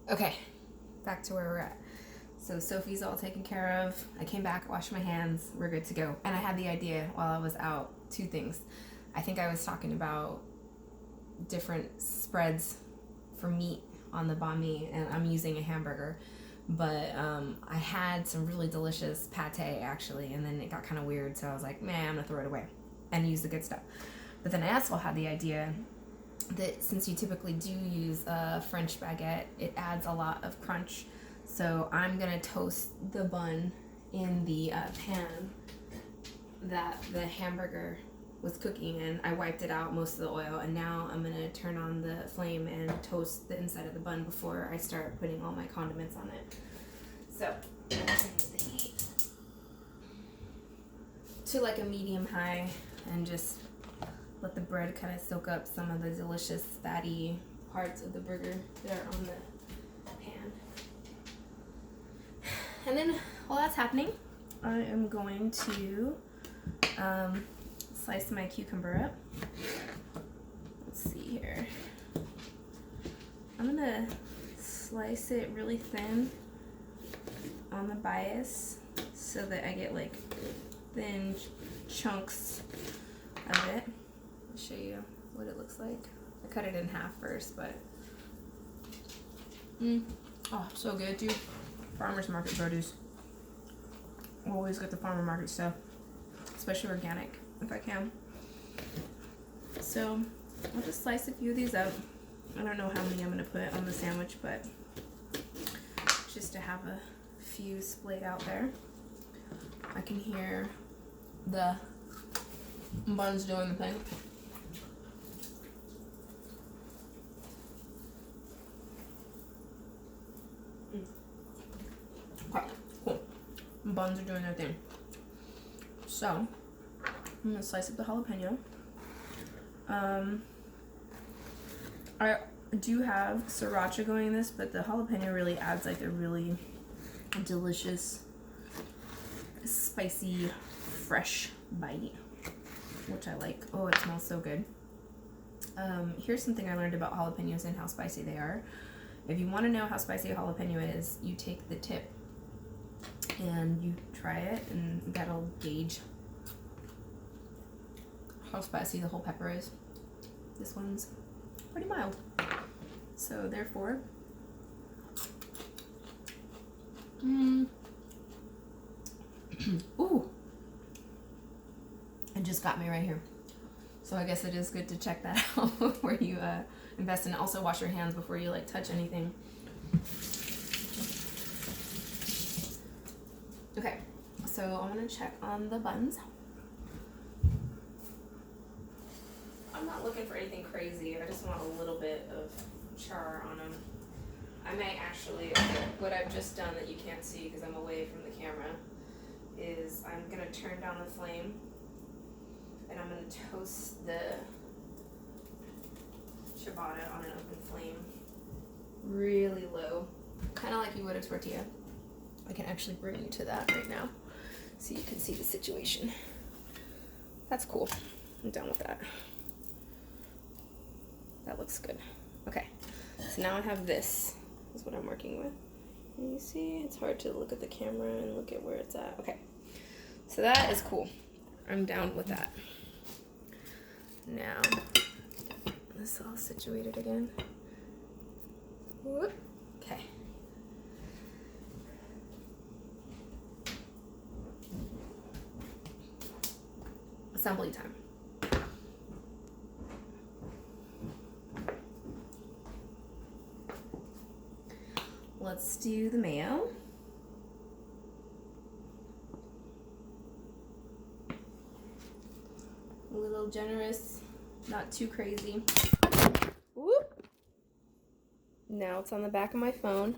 Okay, back to where we're at. So Sophie's all taken care of. I came back, washed my hands, we're good to go. And I had the idea while I was out, two things. I think I was talking about different spreads for meat on the banh mi, and I'm using a hamburger. But I had some really delicious pate actually, and then it got kind of weird, so I was like, man, I'm gonna throw it away and use the good stuff. But then I also had the idea that since you typically do use a French baguette, it adds a lot of crunch. So I'm gonna toast the bun in the pan that the hamburger was cooking in. I wiped it out, most of the oil, and now I'm gonna turn on the flame and toast the inside of the bun before I start putting all my condiments on it. So I'm gonna turn the heat to like a medium high and just let the bread kind of soak up some of the delicious fatty parts of the burger that are on the pan. And then while that's happening, I am going to slice my cucumber up. Let's see here. I'm gonna slice it really thin on the bias so that I get like thin chunks of it. I'll show you what it looks like. I cut it in half first, but oh, so good, dude. Farmer's market produce. Always get the farmer market stuff, especially organic if I can. So I'll just slice a few of these up. I don't know how many I'm gonna put on the sandwich, but just to have a few splayed out there. I can hear the buns doing the thing. Okay, cool. Buns are doing their thing. So I'm gonna slice up the jalapeno. I do have sriracha going in this, but the jalapeno really adds like a really delicious, spicy, fresh bite, which I like. Oh, it smells so good. Here's something I learned about jalapenos and how spicy they are. If you want to know how spicy a jalapeno is, you take the tip and you try it, and that'll gauge how spicy the whole pepper is. This one's pretty mild, so therefore ooh, it just got me right here. So I guess it is good to check that out before you invest in it. Also wash your hands before you like touch anything. Okay, so I'm gonna check on the buns. I'm not looking for anything crazy. I just want a little bit of char on them. I may actually, what I've just done that you can't see because I'm away from the camera, is I'm gonna turn down the flame and I'm gonna toast the ciabatta on an open flame really low, kind of like you would a tortilla. I can actually bring you to that right now so you can see the situation. That's cool. I'm done with that. That looks good. Okay, so now I have this. This is what I'm working with. And you see, it's hard to look at the camera and look at where it's at. Okay, so that is cool. I'm down with that. Now, this all situated again. Whoop. Okay. Assembly time. Let's do the mayo. A little generous, not too crazy. Whoop. Now it's on the back of my phone.